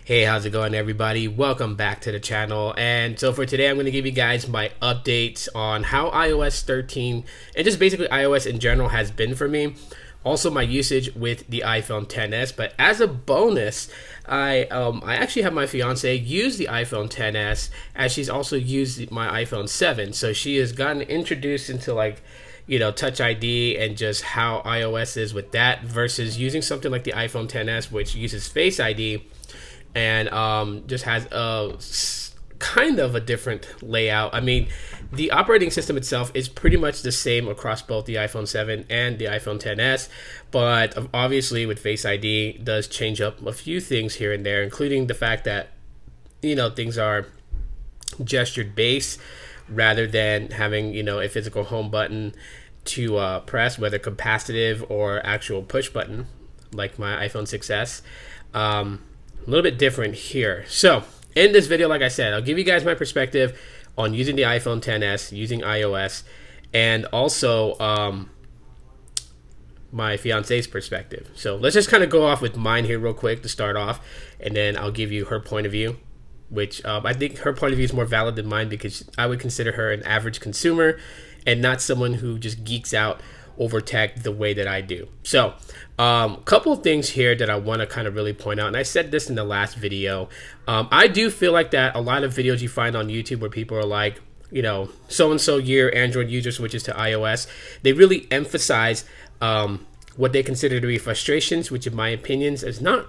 Hey, how's it going, everybody? Welcome back to the channel. And so for today, I'm going to give you guys my updates on how iOS 13 and just basically iOS in general has been for me. Also, my usage with the iPhone XS. But as a bonus, I actually have my fiance use the iPhone XS as she's also used my iPhone 7. So she has gotten introduced into Touch ID and just how iOS is with that versus using something like the iPhone XS, which uses Face ID and just has a kind of a different layout. I mean, the operating system itself is pretty much the same across both the iPhone 7 and the iPhone XS, but obviously with Face ID does change up a few things here and there, including the fact that things are gestured based rather than having a physical home button to press, whether capacitive or actual push button like my iPhone 6s. A little bit different here. So in this video, like I said, I'll give you guys my perspective on using the iPhone XS, using iOS, and also my fiance's perspective. So let's just kind of go off with mine here real quick to start off, and then I'll give you her point of view, which I think her point of view is more valid than mine because I would consider her an average consumer and not someone who just geeks out over tech the way that I do. So couple of things here that I want to kind of really point out, and I said this in the last video. I do feel like that a lot of videos you find on YouTube where people are like, so-and-so year Android user switches to iOS, they really emphasize what they consider to be frustrations, which in my opinions is not.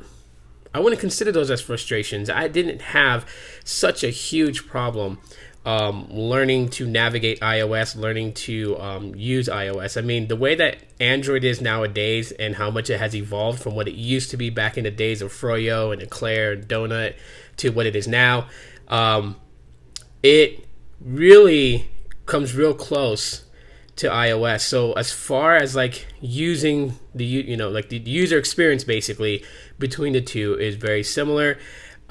I wouldn't consider those as frustrations. I didn't have such a huge problem learning to navigate iOS, learning to use iOS. I mean, the way that Android is nowadays and how much it has evolved from what it used to be back in the days of Froyo and Eclair and Donut to what it is now, it really comes real close to iOS. So as far as like using the the user experience basically between the two is very similar.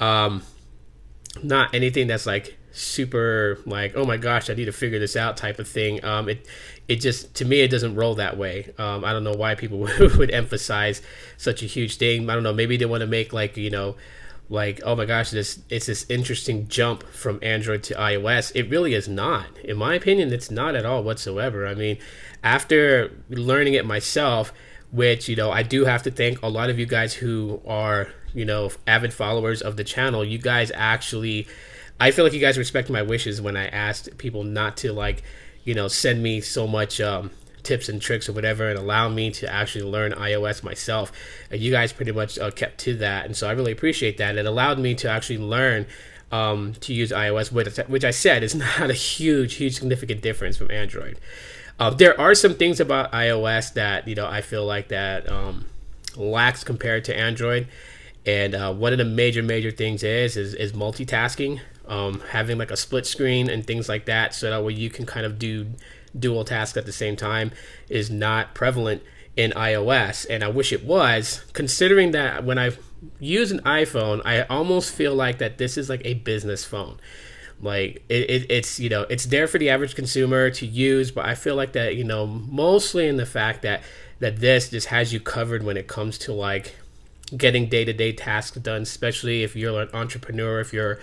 Not anything that's like super like, oh my gosh, I need to figure this out type of thing. It just, to me, it doesn't roll that way. I don't know why people would emphasize such a huge thing. I don't know, maybe they want to make like oh my gosh, it's this interesting jump from Android to iOS. It really is not. In my opinion, it's not at all whatsoever. I mean, after learning it myself, which I do have to thank a lot of you guys who are avid followers of the channel. You guys actually, I feel like you guys respect my wishes when I asked people not to send me so much tips and tricks or whatever and allow me to actually learn iOS myself. You guys pretty much kept to that, and so I really appreciate that. It allowed me to actually learn to use iOS, which I said is not a huge significant difference from Android. There are some things about iOS that I feel like that lacks compared to Android, and one of the major things is multitasking. Having like a split screen and things like that, so that way you can kind of do dual tasks at the same time, is not prevalent in iOS, and I wish it was, considering that when I use an iPhone, I almost feel like that this is like a business phone. Like it's it's there for the average consumer to use, but I feel like that mostly in the fact that this just has you covered when it comes to like getting day-to-day tasks done, especially if you're an entrepreneur, if you're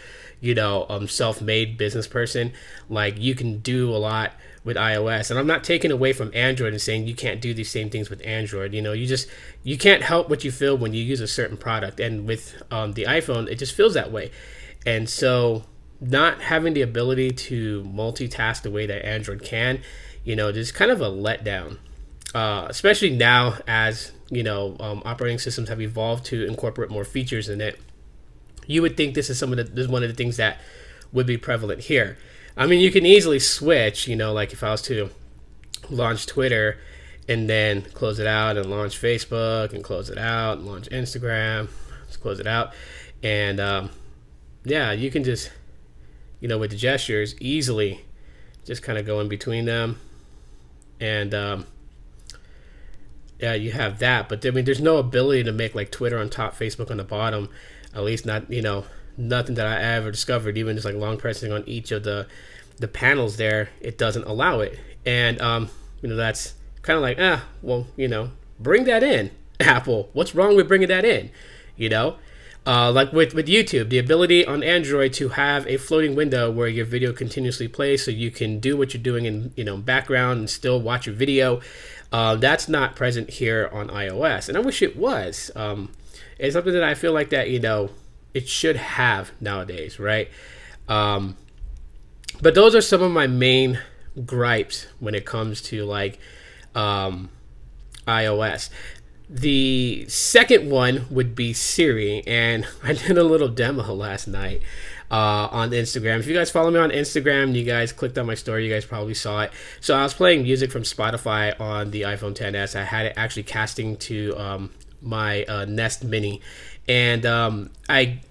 self-made business person. Like, you can do a lot with iOS, and I'm not taking away from Android and saying you can't do these same things with Android. You can't help what you feel when you use a certain product, and with the iPhone it just feels that way. And so not having the ability to multitask the way that Android can, just kind of a letdown, especially now as operating systems have evolved to incorporate more features in it. You would think this is one of the things that would be prevalent here. I mean, you can easily switch, like if I was to launch Twitter and then close it out and launch Facebook and close it out and launch Instagram, just close it out. And you can just, with the gestures easily just kind of go in between them. And you have that, but I mean, there's no ability to make like Twitter on top, Facebook on the bottom. At least not, nothing that I ever discovered. Even just like long pressing on each of the panels there, it doesn't allow it. And that's kind of like, bring that in, Apple. What's wrong with bringing that in? Like with YouTube, the ability on Android to have a floating window where your video continuously plays, so you can do what you're doing in background and still watch your video. That's not present here on iOS, and I wish it was. It's something that I feel like that it should have nowadays, right? But those are some of my main gripes when it comes to like iOS. The second one would be Siri, and I did a little demo last night on Instagram. If you guys follow me on Instagram, you guys clicked on my story, you guys probably saw it. So I was playing music from Spotify on the iPhone XS. I had it actually casting to my Nest Mini, and I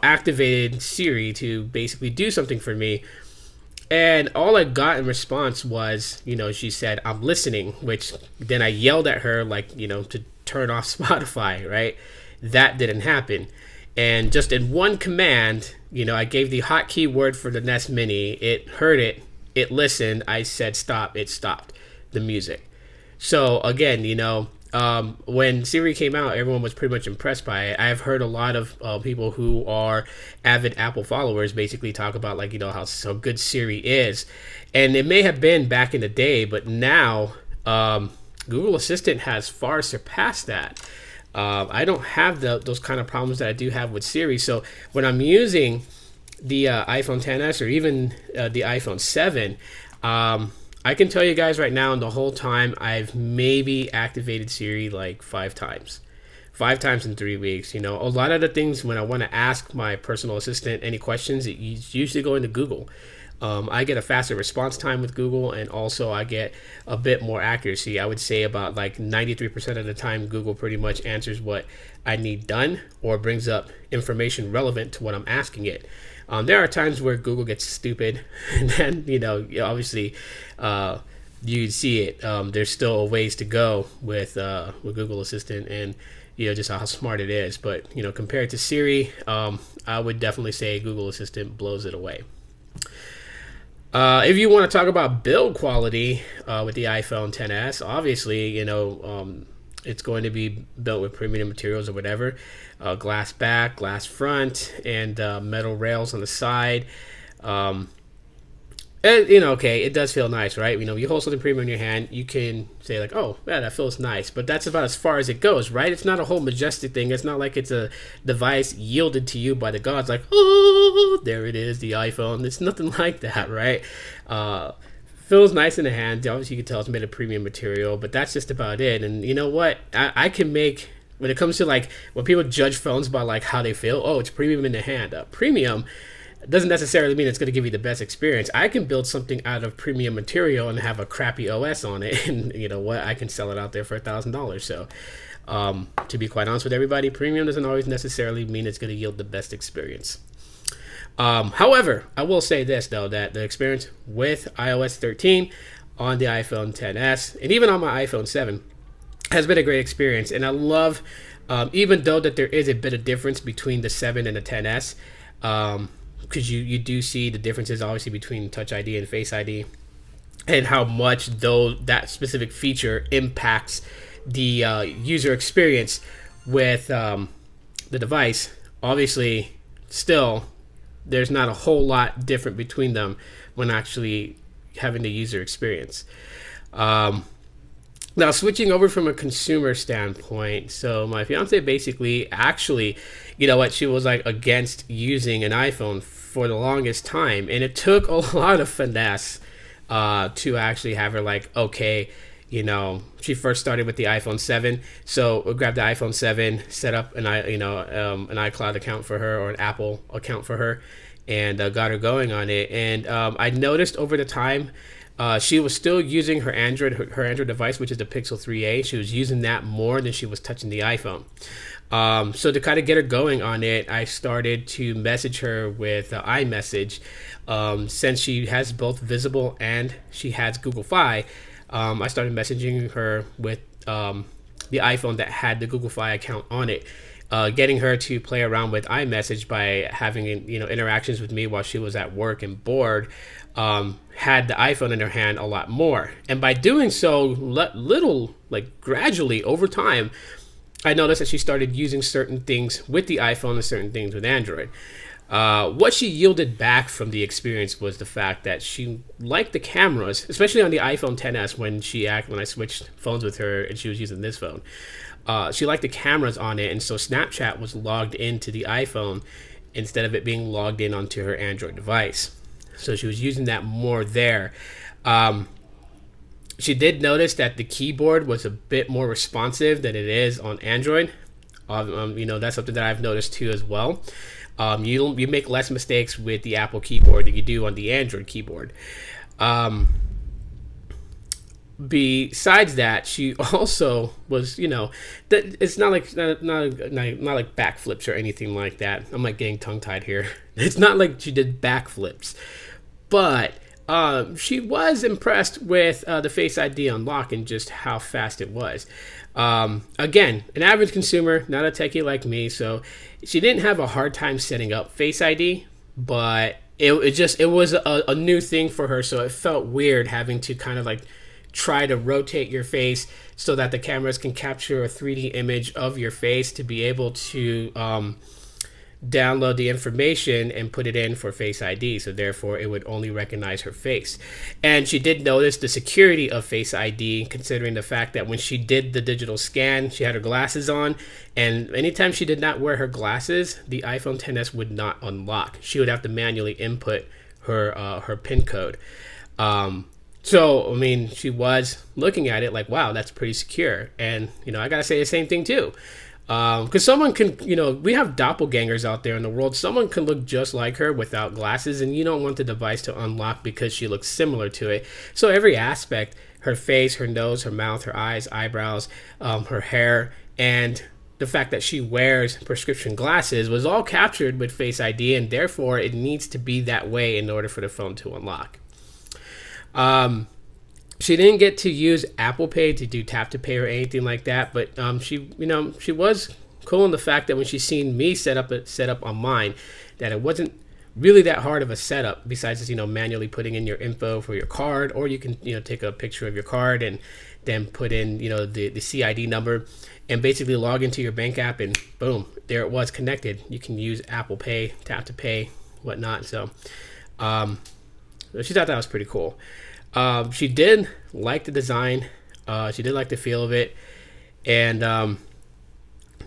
activated Siri to basically do something for me. And all I got in response was, she said, "I'm listening," which then I yelled at her, like, to turn off Spotify, right? That didn't happen. And just in one command, I gave the hotkey word for the Nest Mini. It heard it. It listened. I said, "Stop." It stopped the music. So again, when Siri came out, everyone was pretty much impressed by it. I've heard a lot of people who are avid Apple followers basically talk about how good Siri is, and it may have been back in the day, but now Google Assistant has far surpassed that. I don't have those kind of problems that I do have with Siri. So when I'm using the iPhone XS or even the iPhone 7, I can tell you guys right now, in the whole time, I've maybe activated Siri like 5 times. 5 times in 3 weeks. A lot of the things when I want to ask my personal assistant any questions, it usually go into Google. I get a faster response time with Google, and also I get a bit more accuracy. I would say about like 93% of the time, Google pretty much answers what I need done or brings up information relevant to what I'm asking it. There are times where Google gets stupid, and then obviously you see it. There's still a ways to go with Google Assistant, and just how smart it is. But compared to Siri, I would definitely say Google Assistant blows it away. If you want to talk about build quality with the iPhone XS, obviously it's going to be built with premium materials or whatever. Glass back, glass front, and metal rails on the side. And, okay, it does feel nice, right? You hold something premium in your hand, you can say like, "Oh, yeah, that feels nice," but that's about as far as it goes, right? It's not a whole majestic thing. It's not like it's a device yielded to you by the gods, like, "Oh, there it is, the iPhone." It's nothing like that, right? Feels nice in the hand. Obviously, you can tell it's made of premium material, but that's just about it. And you know what? I can make, when it comes to like when people judge phones by like how they feel, oh, it's premium in the hand. Premium doesn't necessarily mean it's going to give you the best experience. I can build something out of premium material and have a crappy OS on it, and you know what? I can sell it out there for $1,000. So, to be quite honest with everybody, premium doesn't always necessarily mean it's going to yield the best experience. However, I will say this though, that the experience with iOS 13 on the iPhone XS and even on my iPhone 7 has been a great experience, and I love, even though that there is a bit of difference between the 7 and the XS, because you do see the differences obviously between Touch ID and Face ID, and how much though that specific feature impacts the user experience with the device. Obviously, still, there's not a whole lot different between them when actually having the user experience. Now, switching over from a consumer standpoint, so my fiance basically actually, you know what, she was like against using an iPhone for the longest time, and it took a lot of finesse to actually have her like, okay, you know, she first started with the iPhone 7, so we grabbed the iPhone 7, set up an iCloud account for her, or an Apple account for her, and got her going on it. And I noticed over the time, she was still using her Android device, which is the Pixel 3a. She was using that more than she was touching the iPhone. So to kind of get her going on it, I started to message her with iMessage. Since she has both Visible and she has Google Fi, I started messaging her with the iPhone that had the Google Fi account on it, getting her to play around with iMessage by having interactions with me while she was at work and bored. Had the iPhone in her hand a lot more, and by doing so, gradually over time, I noticed that she started using certain things with the iPhone and certain things with Android. What she yielded back from the experience was the fact that she liked the cameras, especially on the iPhone XS when I switched phones with her and she was using this phone. She liked the cameras on it, and so Snapchat was logged into the iPhone instead of it being logged in onto her Android device. So she was using that more there. She did notice that the keyboard was a bit more responsive than it is on Android. That's something that I've noticed too as well. You make less mistakes with the Apple keyboard than you do on the Android keyboard. Besides that, she also was, that it's not like backflips or anything like that. I'm like getting tongue tied here. It's not like she did backflips, but she was impressed with the Face ID unlock and just how fast it was. Again, an average consumer, not a techie like me, so she didn't have a hard time setting up Face ID, but it was a new thing for her, so it felt weird having to kind of like try to rotate your face so that the cameras can capture a 3D image of your face to be able to download the information and put it in for Face ID. So therefore it would only recognize her face. And she did notice the security of Face ID, considering the fact that when she did the digital scan, she had her glasses on, and anytime she did not wear her glasses, the iPhone XS would not unlock. She would have to manually input her PIN code. So, I mean, she was looking at it like, wow, that's pretty secure. And, I got to say the same thing too. Because someone can, we have doppelgangers out there in the world. Someone can look just like her without glasses, and you don't want the device to unlock because she looks similar to it. So every aspect, her face, her nose, her mouth, her eyes, eyebrows, her hair, and the fact that she wears prescription glasses was all captured with Face ID, and therefore it needs to be that way in order for the phone to unlock. She didn't get to use Apple Pay to do tap to pay or anything like that, but she was cool in the fact that when she seen me set up on mine, that it wasn't really that hard of a setup. Besides just manually putting in your info for your card, or you can take a picture of your card and then put in the CID number and basically log into your bank app, and boom, there it was connected. You can use Apple Pay, tap to pay, whatnot. So she thought that was pretty cool. She did like the design. She did like the feel of it. And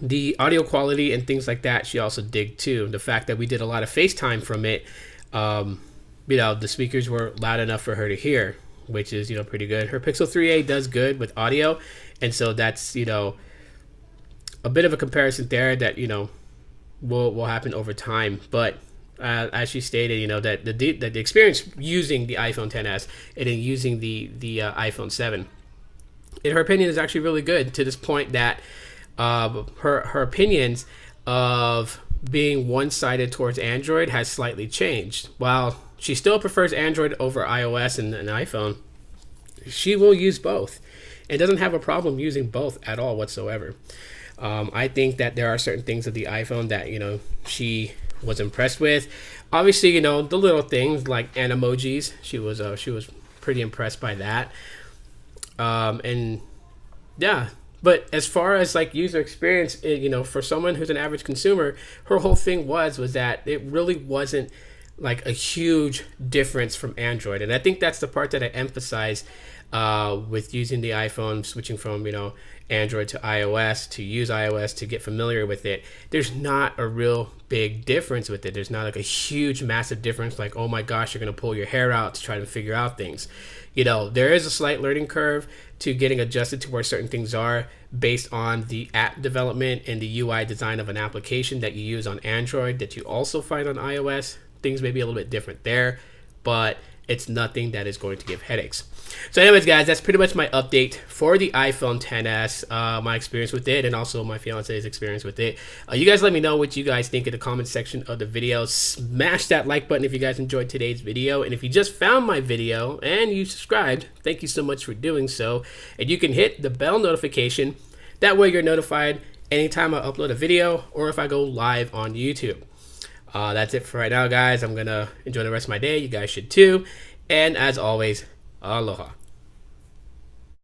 the audio quality and things like that, she also dig too. The fact that we did a lot of FaceTime from it, the speakers were loud enough for her to hear, which is, pretty good. Her Pixel 3a does good with audio. And so that's, a bit of a comparison there that, will happen over time. But as she stated, that the experience using the iPhone XS and then using the iPhone 7, in her opinion, is actually really good, to this point that her opinions of being one-sided towards Android has slightly changed. While she still prefers Android over iOS and iPhone, she will use both and doesn't have a problem using both at all whatsoever. I think that there are certain things of the iPhone that she was impressed with. Obviously, the little things like animojis, she was pretty impressed by that. And yeah, but as far as like user experience, for someone who's an average consumer, her whole thing was that it really wasn't like a huge difference from Android. And I think that's the part that I emphasize with using the iPhone, switching from Android to iOS, to use iOS, to get familiar with it. There's not a real big difference with it. There's not like a huge massive difference like, oh my gosh, you're gonna pull your hair out to try to figure out things. There is a slight learning curve to getting adjusted to where certain things are based on the app development and the UI design of an application that you use on Android that you also find on iOS. Things may be a little bit different there, but it's nothing that is going to give headaches. So anyways, guys, that's pretty much my update for the iPhone XS, my experience with it, and also my fiance's experience with it. You guys let me know what you guys think in the comment section of the video. Smash that like button if you guys enjoyed today's video. And if you just found my video and you subscribed, thank you so much for doing so. And you can hit the bell notification. That way you're notified anytime I upload a video or if I go live on YouTube. That's it for right now, guys. I'm going to enjoy the rest of my day. You guys should too. And as always, aloha.